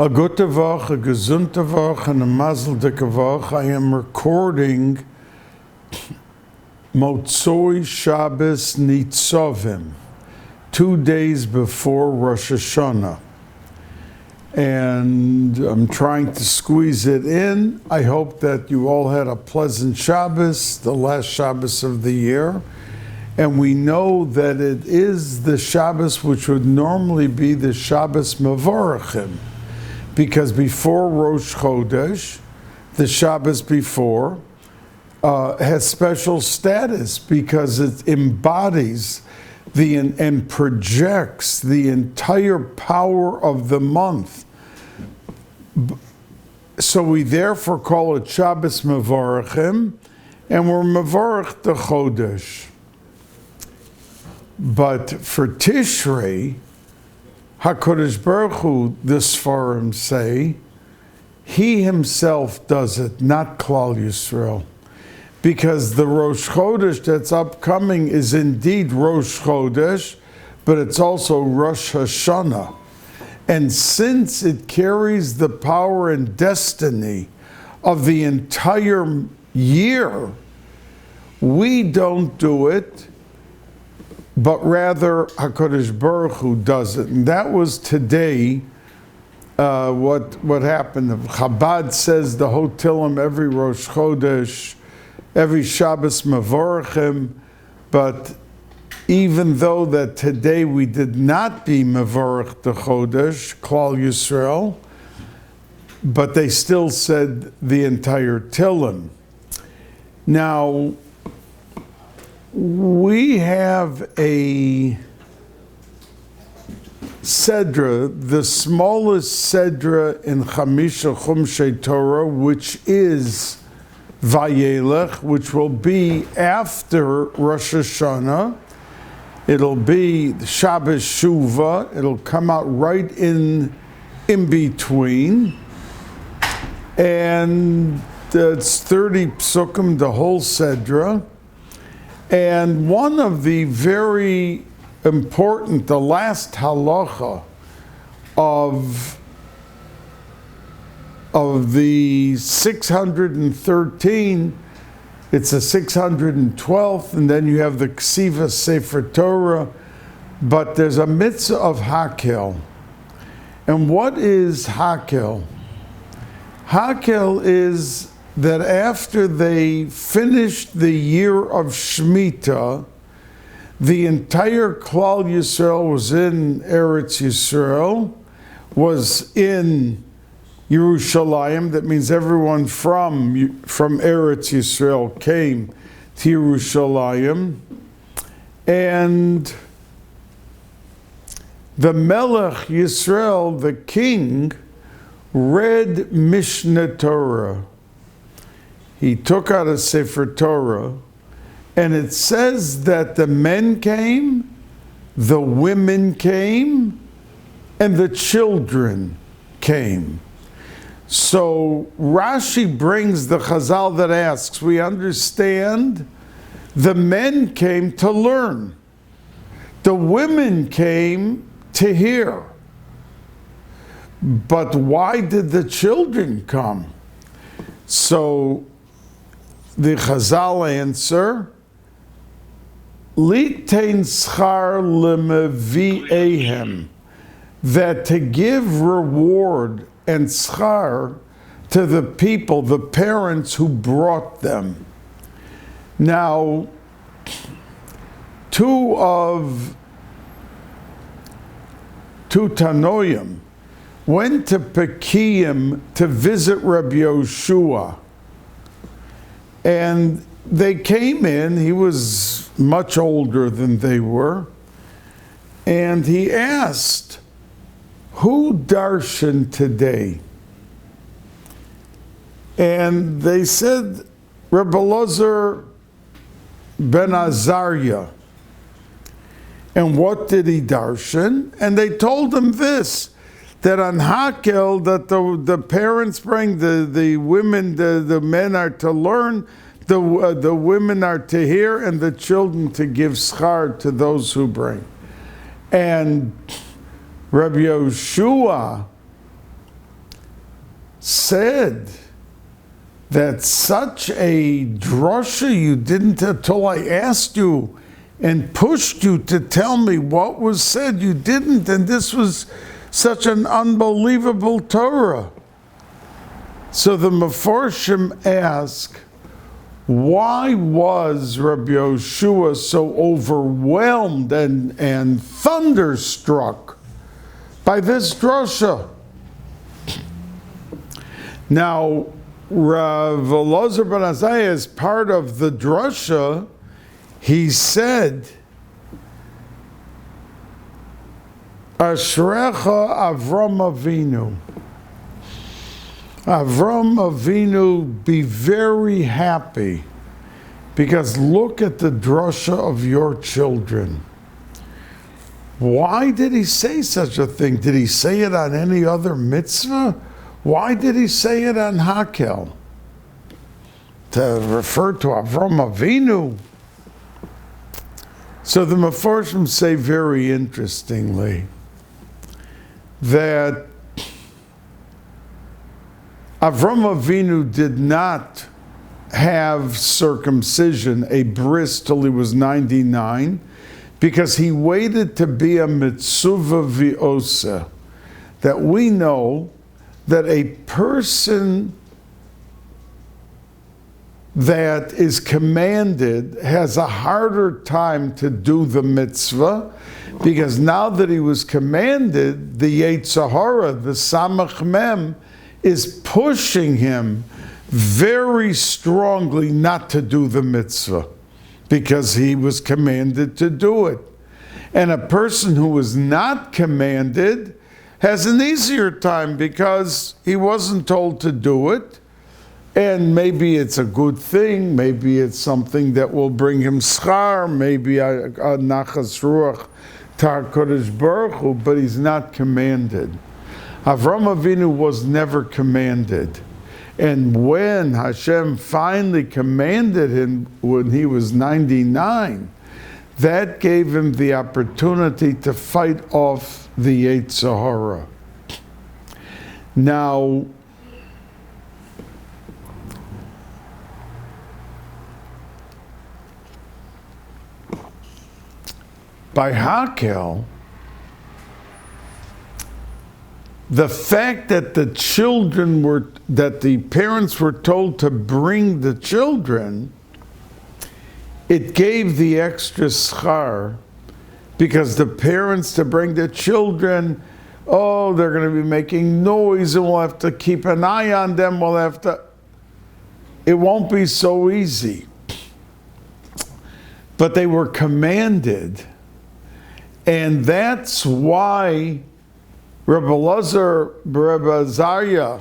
A gute Woche, a gesunde Woche, and a mazel dike Woche. I am recording Motzoi Shabbos Nitzovim, 2 days before Rosh Hashanah. And I'm trying to squeeze it in. I hope that you all had a pleasant Shabbos, the last Shabbos of the year. And we know that it is the Shabbos which would normally be the Shabbos Mevorachim. Because before Rosh Chodesh, the Shabbos before, has special status because it embodies and projects the entire power of the month. So we therefore call it Shabbos Mevorachim, and we're Mevorach the Chodesh. But for Tishrei, HaKadosh Baruch Hu, the Sfarim say, he himself does it, not Klal Yisrael. Because the Rosh Chodesh that's upcoming is indeed Rosh Chodesh, but it's also Rosh Hashanah. And since it carries the power and destiny of the entire year, we don't do it, but rather HaKadosh Baruch Hu does it. And that was today what happened. Chabad says the Hotilim every Rosh Chodesh, every Shabbos Mevorachim, but even though that today we did not be Mevorach the Chodesh, Klal Yisrael, but they still said the entire Tilim. Now, we have a Sedra, the smallest Sedra in Chamisha Chumshei Torah, which is Vayelech, which will be after Rosh Hashanah. It'll be Shabbos Shuvah. It'll come out right in between. And it's 30 psukim, the whole Sedra. And one of the very important, the last halacha of the 613, it's a 612th, and then you have the Ksiva Sefer Torah, but there's a mitzvah of Hakel. And what is Hakel? Hakel is that after they finished the year of Shemitah, the entire Klal Yisrael was in Eretz Yisrael, was in Yerushalayim. That means everyone from Eretz Yisrael came to Yerushalayim. And the Melech Yisrael, the king, read Mishnah Torah. He took out a Sefer Torah, and it says that the men came, the women came, and the children came. So Rashi brings the Chazal that asks, we understand the men came to learn. The women came to hear. But why did the children come? So the Chazal answer, Litein schar lemevi'ehem, that to give reward and schar to the people, the parents who brought them. Now, two Tanoim went to Pekiim to visit Rabbi Yehoshua. And they came in, he was much older than they were, and he asked, who darshan today? And they said, Rabbi Elazar ben Azariah. And what did he darshan? And they told him this, that on Hakel, that the parents bring, the women, the men are to learn, the women are to hear, and the children to give schar to those who bring. And Rabbi Yehoshua said that such a drasha you didn't until I asked you and pushed you to tell me what was said. You didn't, and this was such an unbelievable Torah. So the Mefarshim ask, why was Rabbi Yehoshua so overwhelmed and thunderstruck by this drasha? Now, Rav Elazar ben Azariah, as part of the drasha, he said, Ashrecha Avram Avinu. Avram Avinu, be very happy, because look at the drasha of your children. Why did he say such a thing? Did he say it on any other mitzvah? Why did he say it on Hakel? To refer to Avram Avinu? So the Mefarshim say very interestingly that Avram Avinu did not have circumcision, a bris, till he was 99, because he waited to be a mitzvah v'osa. That we know that a person that is commanded has a harder time to do the mitzvah, because now that he was commanded, the Yetzer Hara, the Samach Mem, is pushing him very strongly not to do the mitzvah, because he was commanded to do it. And a person who was not commanded has an easier time because he wasn't told to do it. And maybe it's a good thing, maybe it's something that will bring him schar, maybe a nachas ruach tar kodesh baruch hu, but he's not commanded. Avram Avinu was never commanded. And when Hashem finally commanded him when he was 99, that gave him the opportunity to fight off the Yetzer Hara. Now, by Hakel, the fact that the parents were told to bring the children, it gave the extra schar, because the parents to bring the children, oh, they're going to be making noise and we'll have to keep an eye on them, it won't be so easy. But they were commanded, and that's why Rabbi Elazar Rabbi Azariah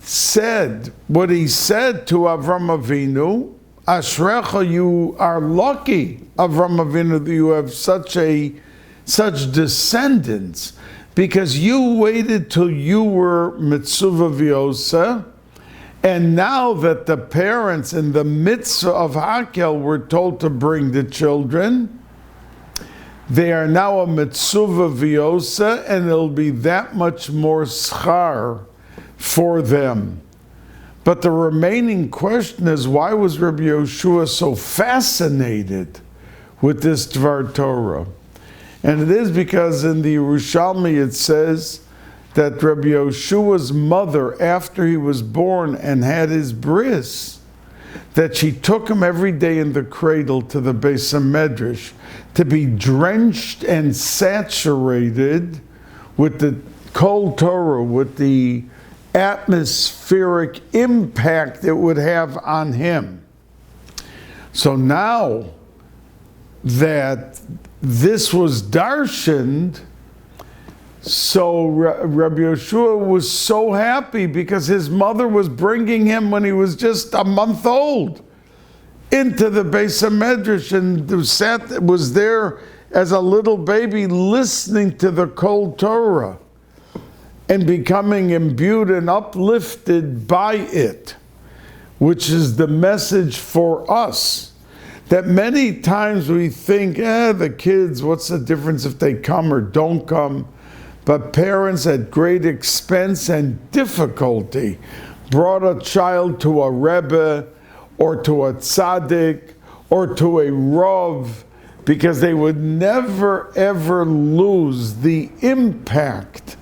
said what he said to Avram Avinu, Ashrecha, you are lucky, Avram Avinu, that you have such descendants, because you waited till you were mitzvah v'osa, and now that the parents in the mitzvah of Hakel were told to bring the children, they are now a mitzvah v'osa, and it'll be that much more schar for them. But the remaining question is, why was Rabbi Yehoshua so fascinated with this Dvar Torah? And it is because in the Yerushalmi it says that Rabbi Yehoshua's mother, after he was born and had his bris, that she took him every day in the cradle to the Beis HaMedrash to be drenched and saturated with the Kol Torah, with the atmospheric impact it would have on him. So now that this was darshaned, so Rabbi Yehoshua was so happy because his mother was bringing him when he was just a month old into the Beis HaMedrash, and was there as a little baby listening to the Kol Torah and becoming imbued and uplifted by it, which is the message for us. That many times we think, the kids, what's the difference if they come or don't come? but parents at great expense and difficulty brought a child to a Rebbe or to a tzaddik or to a Rav, because they would never ever lose the impact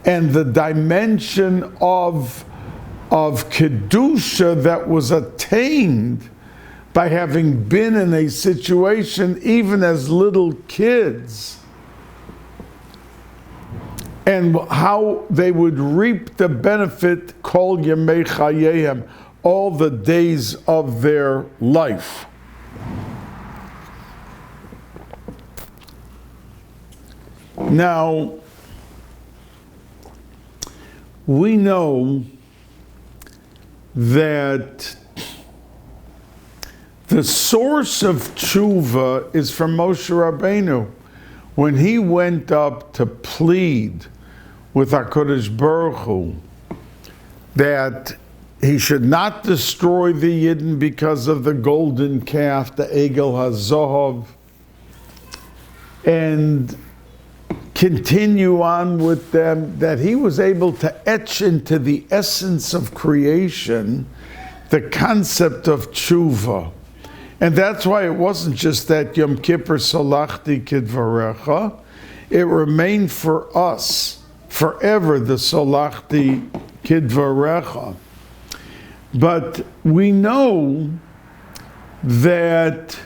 and the dimension of Kedusha that was attained by having been in a situation even as little kids, and how they would reap the benefit kol yemei chayeihem, all the days of their life. Now, we know that the source of tshuva is from Moshe Rabbeinu. When he went up to plead with HaKadosh Baruch Hu that he should not destroy the Yidden because of the golden calf, the Egel HaZohav, and continue on with them, that he was able to etch into the essence of creation the concept of tshuva. And that's why it wasn't just that Yom Kippur Salachti Kidvarecha, it remained for us forever the Salachti Kidvarecha. But we know that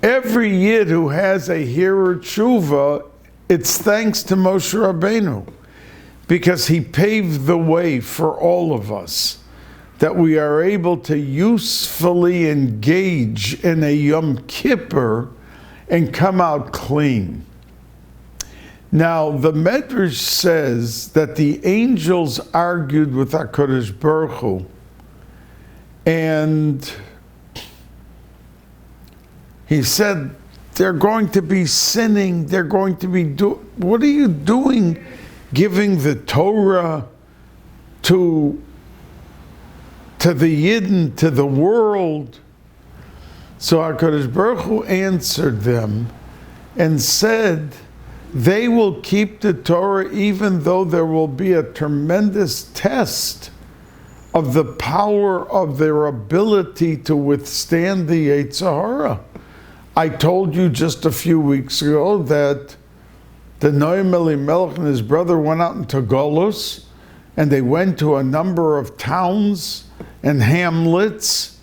every Yid who has a Hirer Tshuva, it's thanks to Moshe Rabbeinu, because he paved the way for all of us, that we are able to usefully engage in a Yom Kippur and come out clean. Now, the Medrash says that the angels argued with HaKadosh Baruch Hu, and he said, they're going to be sinning, they're going to be what are you doing giving the Torah to the Yidden, to the world? So HaKadosh Baruch Hu answered them and said, they will keep the Torah even though there will be a tremendous test of the power of their ability to withstand the Yetzer Hara. I told you just a few weeks ago that the Noam Elimelech and his brother went out into Golus, and they went to a number of towns and hamlets,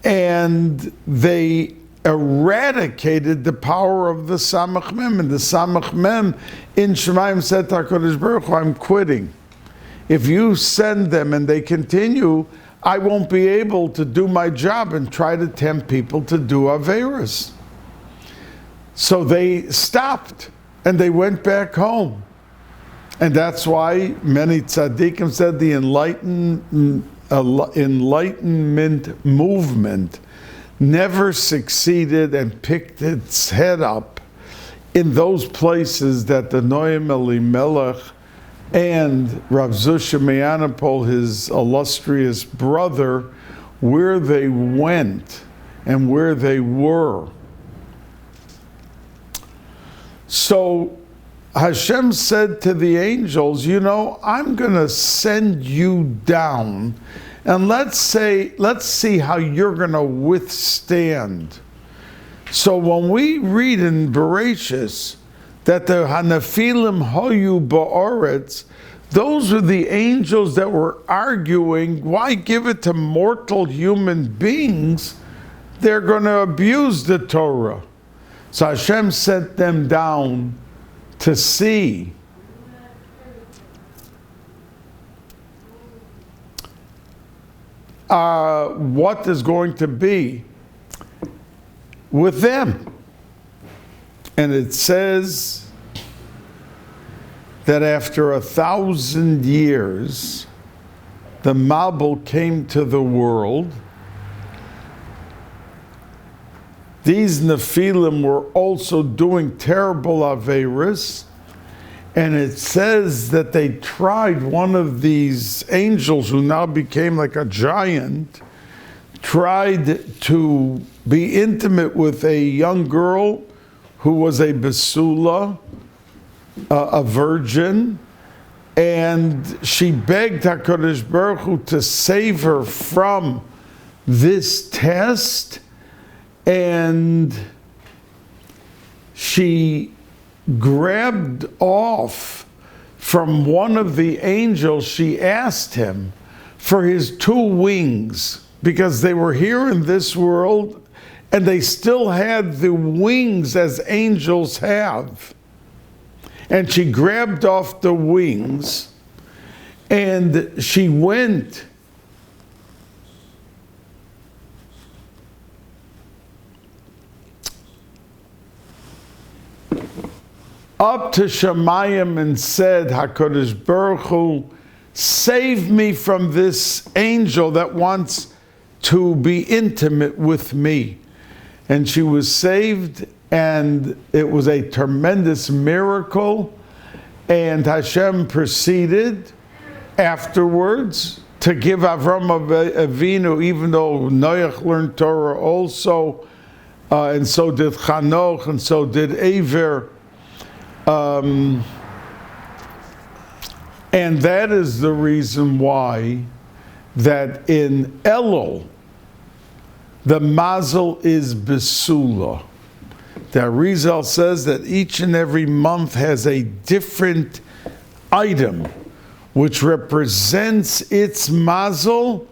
and they eradicated the power of the Samach Mem. And the Samach Mem in Shemayim said to HaKadosh Baruch Hu, I'm quitting. If you send them and they continue, I won't be able to do my job and try to tempt people to do Averis. So they stopped and they went back home. And that's why many tzaddikim said the Enlightenment movement never succeeded and picked its head up in those places that the Noam Elimelech and Rav Zusha Me'anapol, his illustrious brother, where they went and where they were. So Hashem said to the angels, you know, I'm going to send you down, and let's see how you're going to withstand. So when we read in Bereshis that the Hanafilim Hoyu Ba'aretz, those are the angels that were arguing, why give it to mortal human beings? They're going to abuse the Torah. So Hashem sent them down to see what is going to be with them. And it says that after 1,000 years, the Mabul came to the world. These Nephilim were also doing terrible Averis, and it says that they tried, one of these angels who now became like a giant, tried to be intimate with a young girl who was a basula, a virgin, and she begged HaKadosh Baruch Hu to save her from this test, and she grabbed off from one of the angels. She asked him for his 2 wings, because they were here in this world and they still had the wings as angels have. And she grabbed off the wings and she went up to Shemayim and said, HaKadosh Baruch Hu, save me from this angel that wants to be intimate with me. And she was saved, and it was a tremendous miracle. And Hashem proceeded afterwards to give Avram Avinu, even though Noach learned Torah also, and so did Chanoch, and so did Aver. And that is the reason why that in Elul, the mazel is besula. The Arizal says that each and every month has a different item which represents its mazel,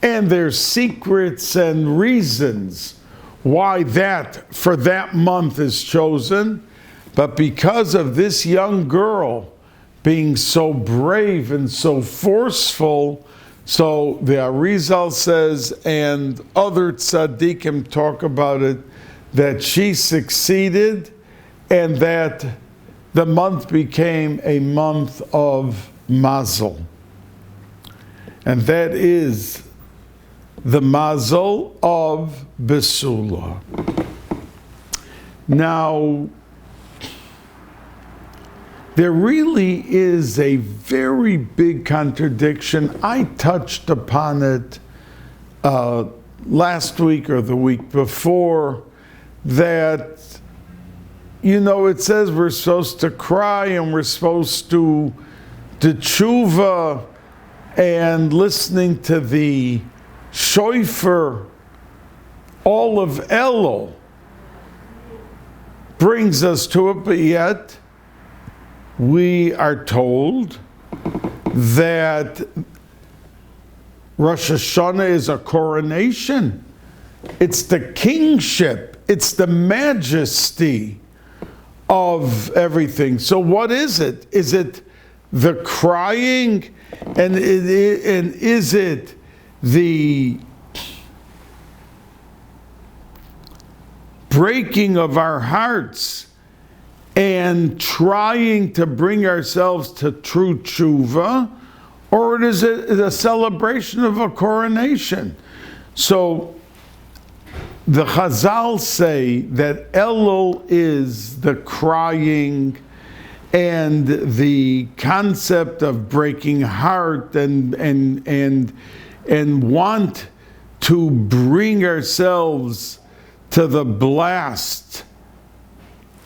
and there's secrets and reasons why that for that month is chosen. But because of this young girl being so brave and so forceful, so the Arizal says, and other tzaddikim talk about it, that she succeeded and that the month became a month of mazel. And that is the mazel of Besula. Now, there really is a very big contradiction. I touched upon it last week or the week before, that, you know, it says we're supposed to cry and we're supposed to tshuva, and listening to the shofar, all of Elul brings us to it, but yet we are told that Rosh Hashanah is a coronation. It's the kingship. It's the majesty of everything. So what is it? Is it the crying? And is it the breaking of our hearts and trying to bring ourselves to true tshuva, or is it a celebration of a coronation? So the Chazal say that Elul is the crying and the concept of breaking heart and want to bring ourselves to the blast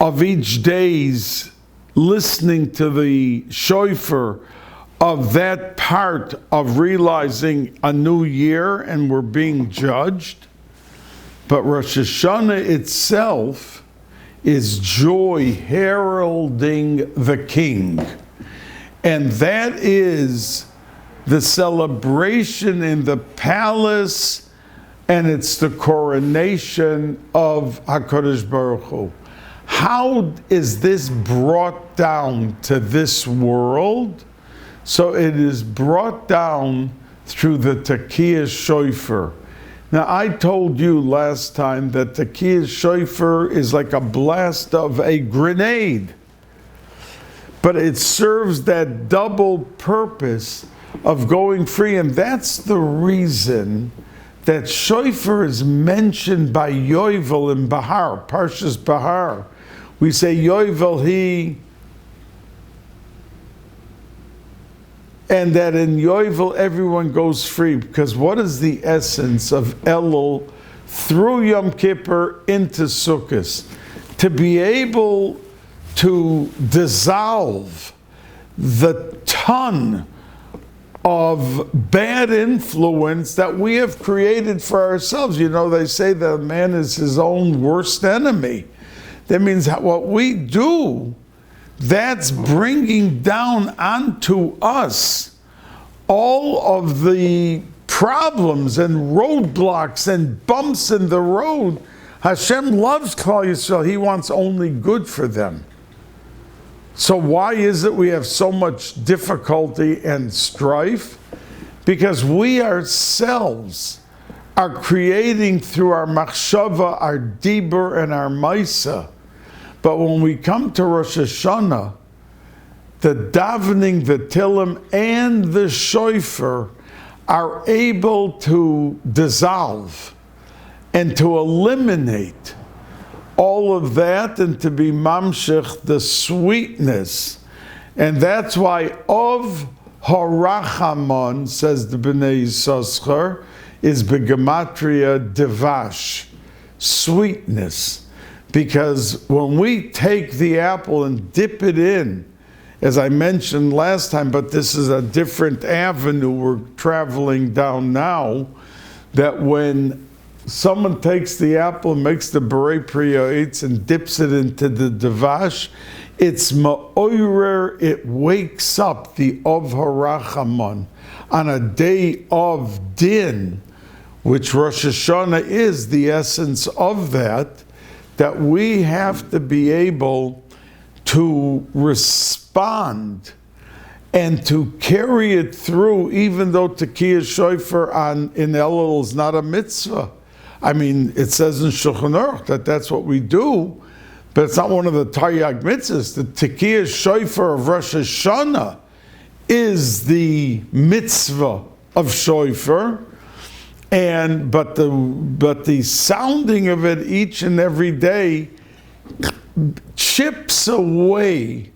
of each day's listening to the shofar, of that part of realizing a new year and we're being judged. But Rosh Hashanah itself is joy heralding the king. And that is the celebration in the palace, and it's the coronation of HaKadosh Baruch Hu. How is this brought down to this world? So it is brought down through the Tekiyah Shofar. Now, I told you last time that Tekiyah Shofar is like a blast of a grenade, but it serves that double purpose of going free, and that's the reason that Shofar is mentioned by Yovel in Bahar, Parshas Bahar. We say Yovel he, and that in Yovel everyone goes free, because what is the essence of Elul through Yom Kippur into Sukkot? to be able to dissolve the ton of bad influence that we have created for ourselves. You know, they say that man is his own worst enemy. That means that what we do, that's bringing down onto us all of the problems and roadblocks and bumps in the road. Hashem loves Klal Yisrael. He wants only good for them. So why is it we have so much difficulty and strife? Because we ourselves are creating through our machshava, our dibur, and our maisa. But when we come to Rosh Hashanah, the davening, the tilim, and the shofar are able to dissolve and to eliminate all of that and to be mamshech, the sweetness. And that's why of harachamon, says the Bnei Yissaschar, is begematria devash, sweetness. Because when we take the apple and dip it in, as I mentioned last time, but this is a different avenue we're traveling down now, that when someone takes the apple and makes the berei priyaitz and dips it into the devash, it's ma'oirer, it wakes up the of harachamon on a day of din, which Rosh Hashanah is the essence of that we have to be able to respond and to carry it through, even though Tekiyah Shofar in Elul is not a mitzvah. I mean, it says in Shulchan Aruch that that's what we do, but it's not one of the Taryag mitzvahs. The Tekiyah Shofar of Rosh Hashanah is the mitzvah of Shofar, but the sounding of it each and every day chips away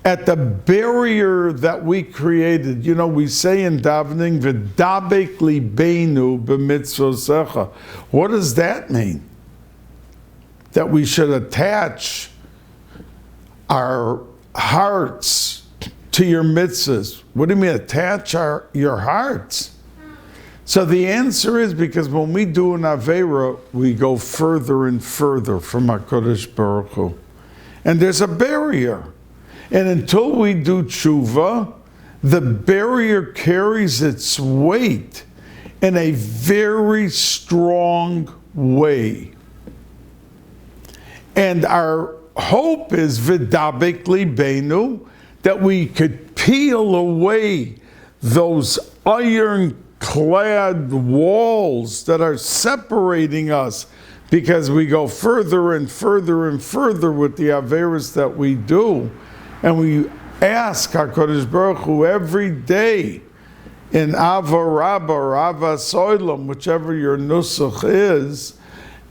at the barrier that we created. You know, we say in davening, "V'dabek libeinu b'mitzvosecha." What does that mean? That we should attach our hearts to your mitzvahs. What do you mean, attach your hearts? So the answer is because when we do an Aveira, we go further and further from HaKadosh Baruch Hu. And there's a barrier. And until we do tshuva, the barrier carries its weight in a very strong way. And our hope is v'dabek libeinu, that we could peel away those iron-clad walls that are separating us, because we go further and further and further with the averos that we do. And we ask HaKadosh Baruch Hu every day in Ava Rabbah or Ava Soilam, whichever your nusach is,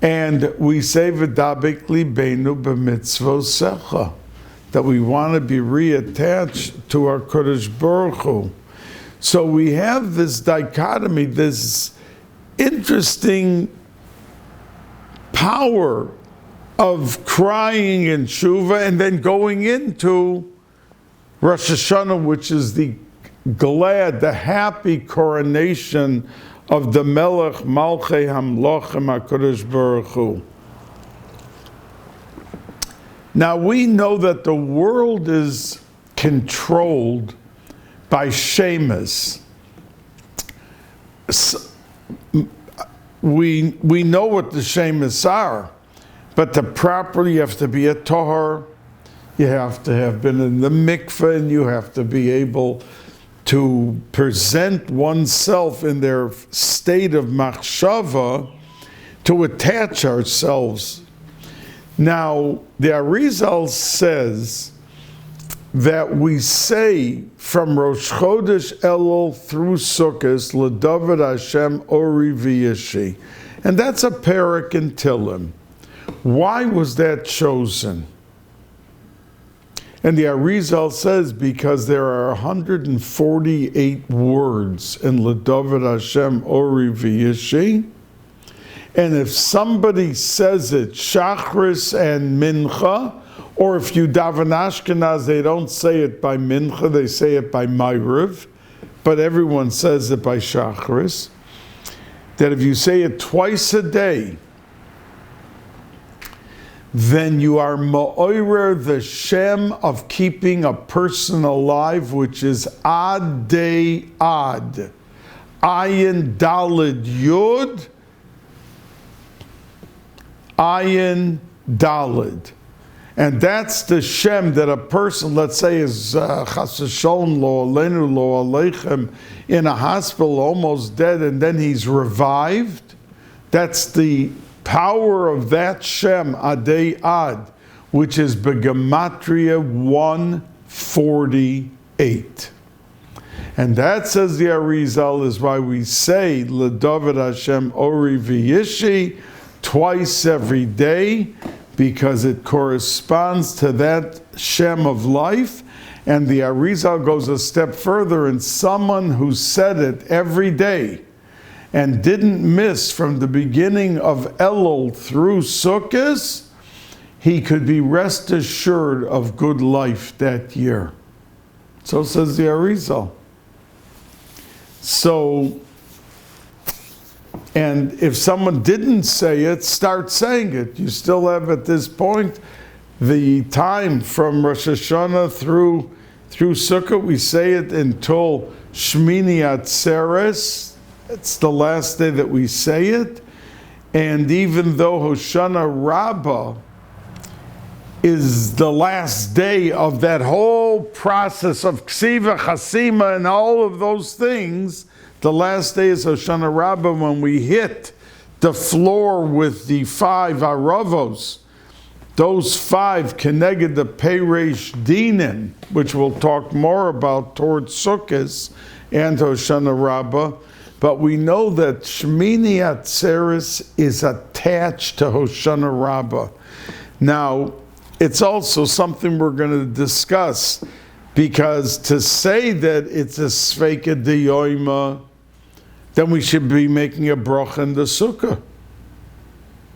and we say v'dabek libeinu b'mitzvosecha, that we want to be reattached to our Kadosh Baruch Hu. So we have this dichotomy, this interesting power of crying in tshuva and then going into Rosh Hashanah, which is the glad, the happy coronation of the Melech Malchei Hamlochim HaKadosh Baruch Hu. Now we know that the world is controlled by shemas. We know what the shemas are, but to properly, you have to be a tahor, you have to have been in the mikveh, and you have to be able to present oneself in their state of machshava to attach ourselves. Now, the Arizal says that we say from Rosh Chodesh Elul through Sukkot, L'David Hashem Ori V'Yeshi. And that's a parak in Tillim. Why was that chosen? And the Arizal says because there are 148 words in L'David Hashem Ori V'Yeshi, And if somebody says it, Shachris and Mincha, or if you daven Ashkenaz, they don't say it by Mincha, they say it by Ma'ariv, but everyone says it by Shachris, that if you say it twice a day, then you are ma'orer the shem of keeping a person alive, which is ad day ad. Ayin dalid yud, ayin dalid. And that's the shem that a person, let's say, is chas v'sholom lo aleinu lo aleichem, in a hospital almost dead, and then he's revived. That's the power of that Shem, Adei Ad, which is Begematria 148. And that, says the Arizal, is why we say L'David Hashem Ori V'Yishi twice every day, because it corresponds to that Shem of life. And the Arizal goes a step further, and someone who said it every day and didn't miss from the beginning of Elul through Sukkot, he could be rest assured of good life that year. So says the Arizal. So, and if someone didn't say it, start saying it. You still have at this point the time from Rosh Hashanah through Sukkot. We say it until Shmini Atzeres. It's the last day that we say it. And even though Hoshana Rabbah is the last day of that whole process of Ksiva, Chasima, and all of those things, the last day is Hoshana Rabbah, when we hit the floor with the 5 Aravos. Those 5 keneged the Peresh Dinim, which we'll talk more about towards Sukkot and Hoshana Rabbah. But we know that Shmini Atzeres is attached to Hoshana Rabbah. Now, it's also something we're going to discuss, because to say that it's a Sveika D'Yoima, then we should be making a bracha in the Sukkah.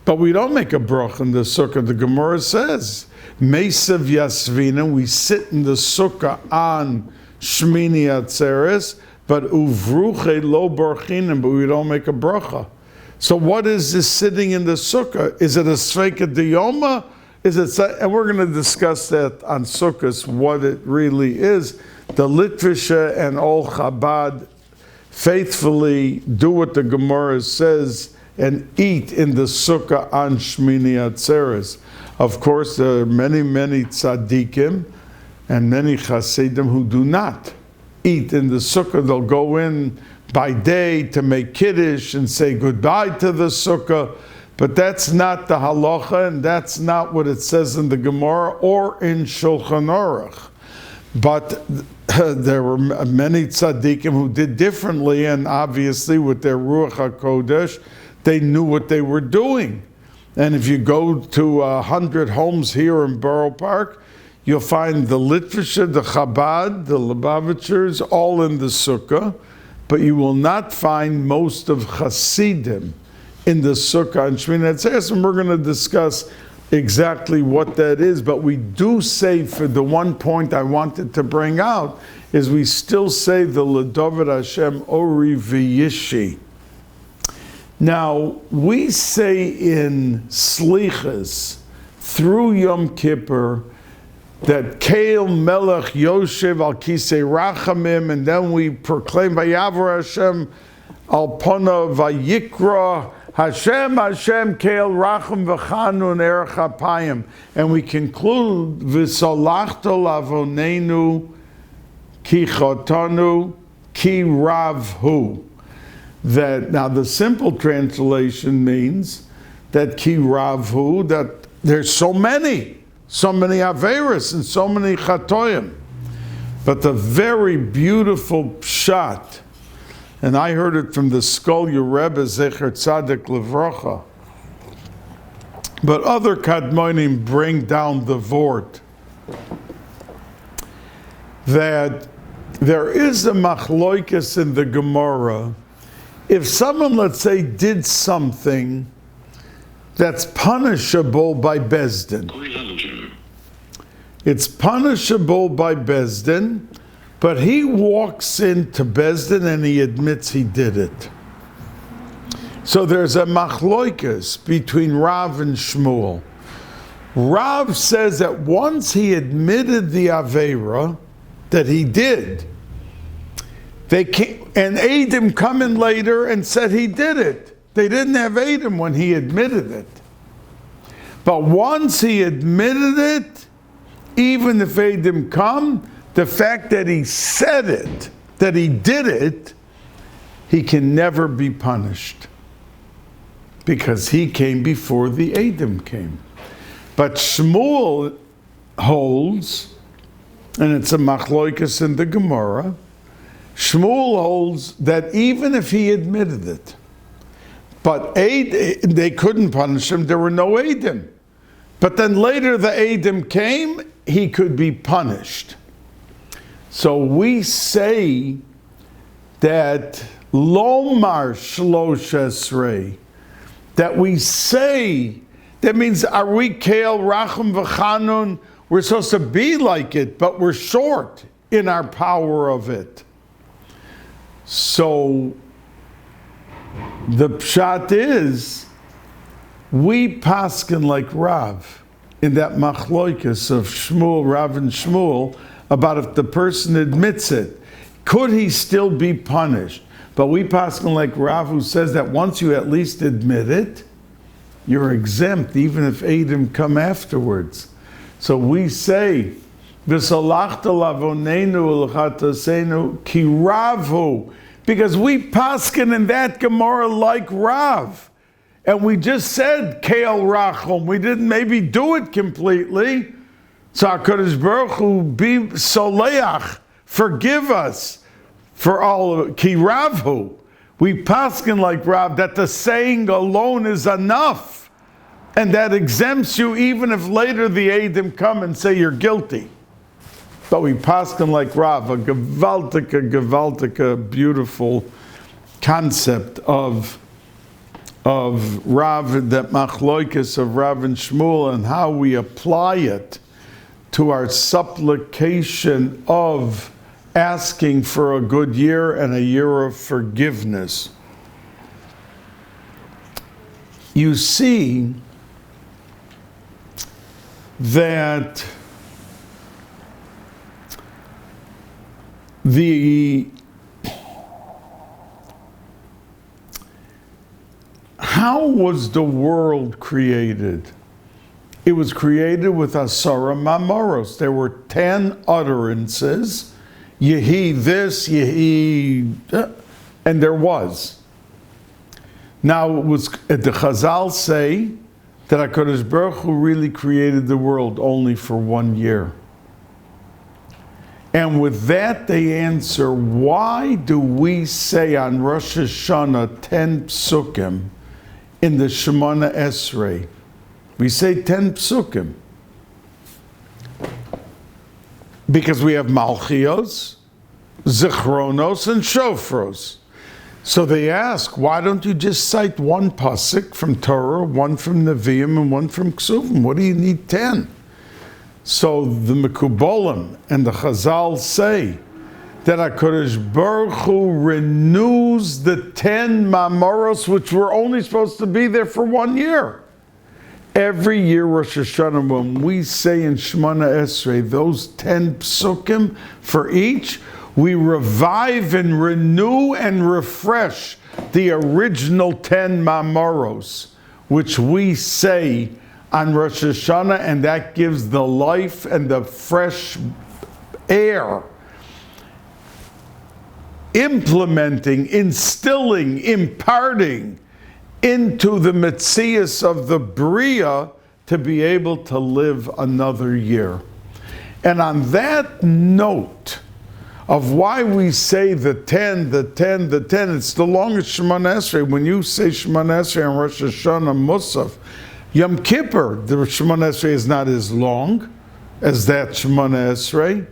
But we don't make a bracha in the Sukkah. The Gemara says, Meisav Yasvina, we sit in the Sukkah on Shmini Atzeres, but uvruche lo barchinim, but we don't make a bracha. So what is this sitting in the Sukkah? Is it a Sveika D'Yoma? Is it? And we're going to discuss that on Sukkot, what it really is. The Litvisha and all Chabad faithfully do what the Gemara says and eat in the Sukkah on Shmini Atzeres. Of course, there are many, many tzaddikim and many chassidim who do not eat in the Sukkah. They'll go in by day to make Kiddush and say goodbye to the Sukkah. But that's not the halacha, and that's not what it says in the Gemara or in Shulchan Aruch. But there were many tzaddikim who did differently, and obviously with their Ruach HaKodesh, they knew what they were doing. And if you go to 100 homes here in Borough Park, you'll find the Litvisha, the Chabad, the Lubavitchers, all in the Sukkah, but you will not find most of Hasidim in the Sukkah and Shmini Atzeres, and we're going to discuss exactly what that is. But we do say, for the one point I wanted to bring out, is we still say the L'David Hashem Ori V'Yishi. Now, we say in Slichas, through Yom Kippur, that Keil Melech Yoshev Al Kisei Rachamim, and then we proclaim Vayavor Hashem Al Pona Vayikra Hashem Keil Racham V'Chanun Erech HaPayim, and we conclude V'Solachto Lavonenu Ki Chotanu Ki Rav Hu. That now the simple translation means that Ki Rav Hu, that there's so many Averis and so many Chatoyim. But the very beautiful pshat, and I heard it from the Skolya Rebbe Zecher Tzaddik Levracha, but other Kadmonim bring down the Vort, that there is a machloikis in the Gemara. If someone, let's say, did something that's punishable by Bezdin. It's punishable by Bezdin, but he walks into Bezdin and he admits he did it. So there's a machloikas between Rav and Shmuel. Rav says that once he admitted the Aveira that he did, they came, and Adam come in later and said he did it. They didn't have Adam when he admitted it. But once he admitted it, even if Adam come, the fact that he said it, that he did it, he can never be punished. Because he came before the Adam came. But Shmuel holds, and it's a machloikas in the Gemara, Shmuel holds that even if he admitted it, but they couldn't punish him, there were no Adam. But then later the Adam came, he could be punished. So we say that Lomar Shlosh Esrei, that we say, that means are we Keil Rachum V'Chanun? We're supposed to be like it, but we're short in our power of it. So the pshat is, we paskin like Rav in that machloikas of Shmuel, Rav and Shmuel, about if the person admits it, could he still be punished? But we paskin like Rav, who says that once you at least admit it, you're exempt, even if Adam come afterwards. So we say, V'salachta lavonenu l'chatasenu ki Ravu, because we paskin in that Gemara like Rav. And we just said Keil Rachum. We didn't maybe do it completely. So HaKadosh Baruch Hu be soleach, forgive us for all of it. Ki Ravu. We paskin like Rav that the saying alone is enough, and that exempts you even if later the Adam come and say you're guilty. But we paskin like Rav, a gewaltige, beautiful concept of Rav, that machloikas of Rav and Shmuel, and how we apply it to our supplication of asking for a good year and a year of forgiveness. You see that how was the world created? It was created with Asara Mamoros. There were 10 utterances. Yehi this, Yehi, and there was. Now, it was the Chazal say that HaKadosh Baruch Hu really created the world only for 1 year. And with that, they answer, why do we say on Rosh Hashanah 10 psukim in the Shemona Esrei? We say 10 psukim. Because we have Malchios, Zichronos, and Shofros. So they ask, why don't you just cite one pasuk from Torah, one from Nevi'im, and one from Ksuvim? What do you need 10? So the Mekubolim and the Chazal say that HaKadosh Baruch Hu renews the 10 Mamoros, which were only supposed to be there for 1 year. Every year, Rosh Hashanah, when we say in Shemona Esrei, those 10 psukim for each, we revive and renew and refresh the original 10 Mamoros, which we say on Rosh Hashanah, and that gives the life and the fresh air, implementing, instilling, imparting into the Metzias of the Bria to be able to live another year. And on that note of why we say the 10, it's the longest Shemona Esrei. When you say Shemona Esrei on Rosh Hashanah Musaf, Yom Kippur, the Shemona Esrei is not as long as that Shemona Esrei,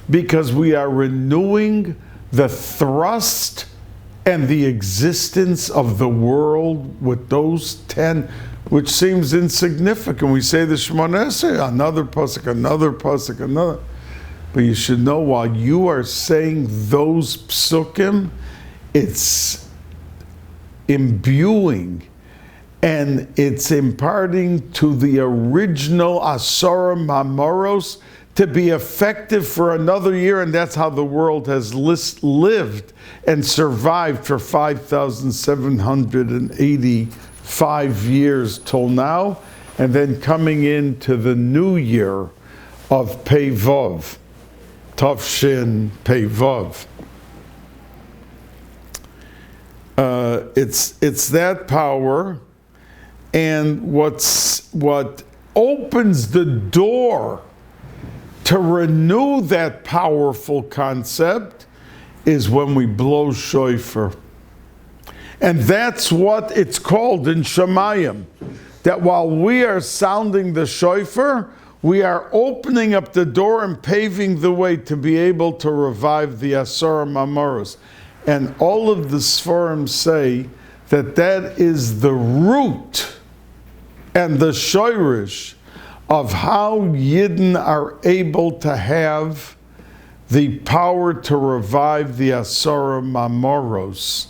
because we are renewing the thrust and the existence of the world with those 10. which seems insignificant. We say the Shemona Esrei, another pasuk, another. But you should know, while you are saying those psukim, it's imbuing and it's imparting to the original Asara Mamoros to be effective for another year, and that's how the world has lived and survived for 5,785 years till now, and then coming into the new year of Pei Vav, Tavshin Pei Vav. It's that power, and what opens the door to renew that powerful concept is when we blow shofar. And that's what it's called in Shemayim, that while we are sounding the shofar, we are opening up the door and paving the way to be able to revive the Asara Mamoros. And all of the Sforim say that that is the root and the shoirish of how Yidden are able to have the power to revive the Asara Mamoros,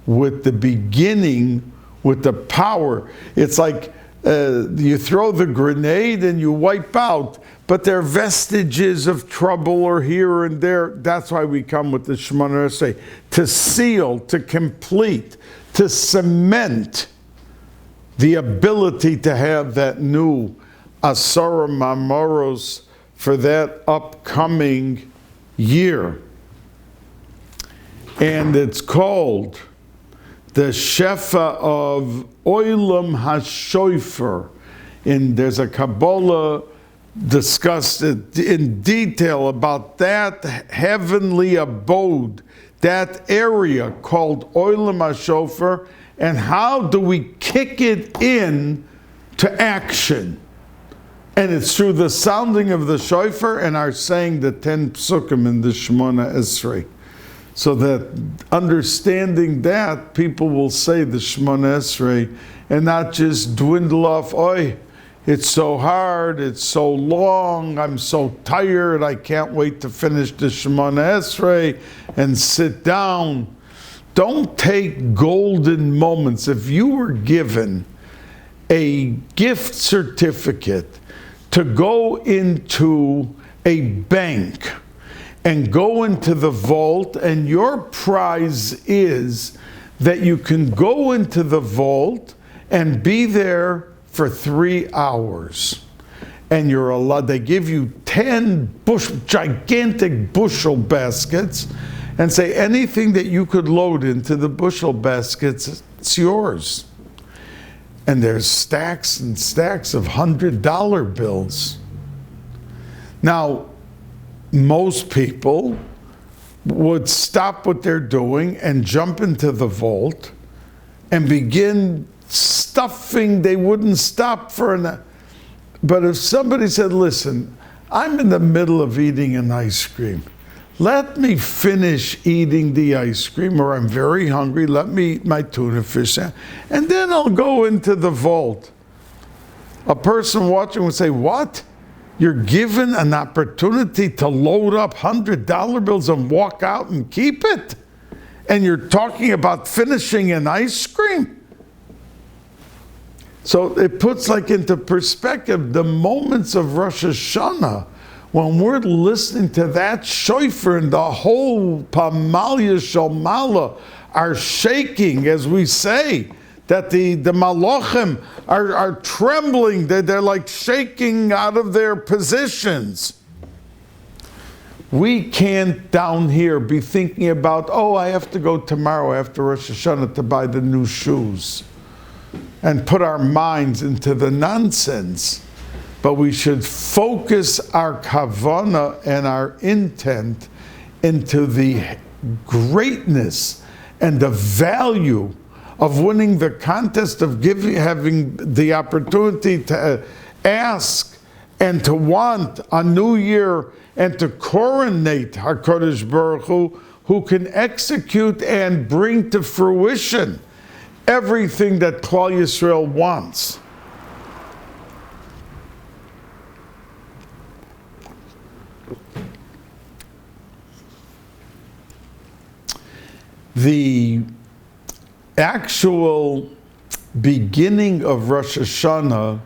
with the beginning, with the power. It's like you throw the grenade and you wipe out, but there are vestiges of trouble or here and there. That's why we come with the Shemona Esrei, to seal, to complete, to cement the ability to have that new Asara Mamoros for that upcoming year. And it's called the Shefa of Olam HaShoifer. And there's a Kabbalah discussed in detail about that heavenly abode, that area called Olam HaShofer, and how do we kick it in to action. And it's through the sounding of the shofar and our saying the 10 psukim in the Shemona Esrei. So that understanding that, people will say the Shemona Esrei and not just dwindle off, oi, it's so hard, it's so long, I'm so tired, I can't wait to finish the Shemona Esrei and sit down. Don't take golden moments. If you were given a gift certificate to go into a bank and go into the vault, and your prize is that you can go into the vault and be there for 3 hours. And you're allowed, they give you 10 gigantic bushel baskets and say anything that you could load into the bushel baskets, it's yours. And there's stacks and stacks of $100 bills. Now, most people would stop what they're doing and jump into the vault and begin stuffing. They wouldn't stop for an... But if somebody said, listen, I'm in the middle of eating an ice cream. Let me finish eating the ice cream, or I'm very hungry. Let me eat my tuna fish, and then I'll go into the vault. A person watching would say, what? You're given an opportunity to load up $100 bills and walk out and keep it? And you're talking about finishing an ice cream? So it puts like into perspective the moments of Rosh Hashanah, when we're listening to that shofar and the whole Pamalia Shalmala are shaking, as we say, that the Malachim are trembling, they're like shaking out of their positions. We can't down here be thinking about, oh, I have to go tomorrow after Rosh Hashanah to buy the new shoes, and put our minds into the nonsense. But we should focus our kavanah and our intent into the greatness and the value of winning the contest, of having the opportunity to ask and to want a new year and to coronate HaKadosh Baruch Hu, who can execute and bring to fruition everything that Klal Yisrael wants. The actual beginning of Rosh Hashanah,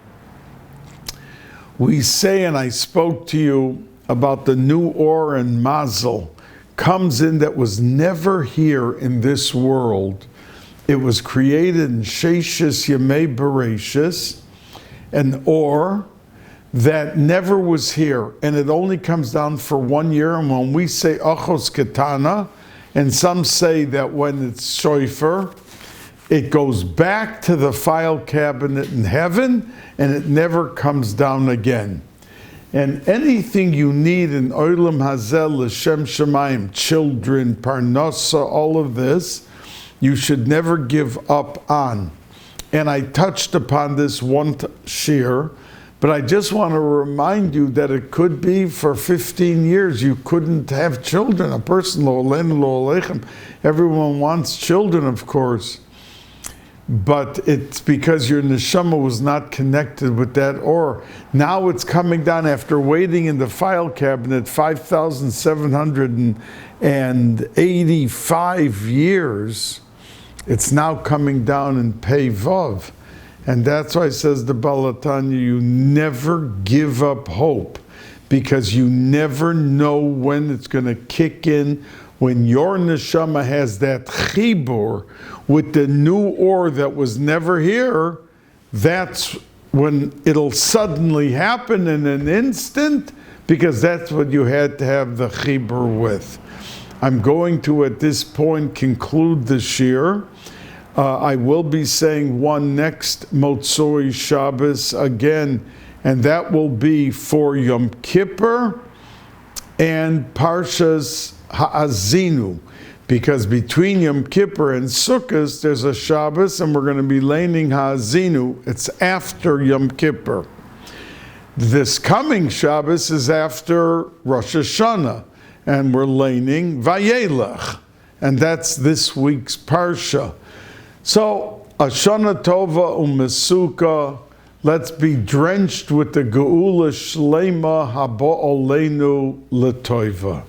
we say, and I spoke to you about the new Or and Mazel, comes in that was never here in this world. It was created in Sheshis Yemei Bereshis, an Or that never was here, and it only comes down for 1 year. And when we say Achos Ketana, and some say that when it's Shoifer, it goes back to the file cabinet in heaven, and it never comes down again. And anything you need in Olam Hazel, L'Shem Shemayim, children, Parnasa, all of this, you should never give up on. And I touched upon this one shir, but I just want to remind you that it could be for 15 years you couldn't have children. A person, lo aleinu, lo aleichem, everyone wants children, of course. But it's because your neshama was not connected with that Or. Now it's coming down after waiting in the file cabinet 5,785 years. It's now coming down in Pei Vav. And that's why it says the Balatanya, you never give up hope, because you never know when it's going to kick in. When your neshama has that chibur with the new Or that was never here, that's when it'll suddenly happen in an instant, because that's what you had to have the chibur with. I'm going to, at this point, conclude the shir. I will be saying one next Motzoi Shabbos again, and that will be for Yom Kippur and Parshas Ha'azinu, because between Yom Kippur and Sukkot there's a Shabbos, and we're going to be laning Ha'azinu. It's after Yom Kippur. This coming Shabbos is after Rosh Hashanah, and we're laning Vayelech, and that's this week's Parsha. So, Ashana Tova Umesuka, let's be drenched with the Geula Shlema Haba Oleinu L'Toiva.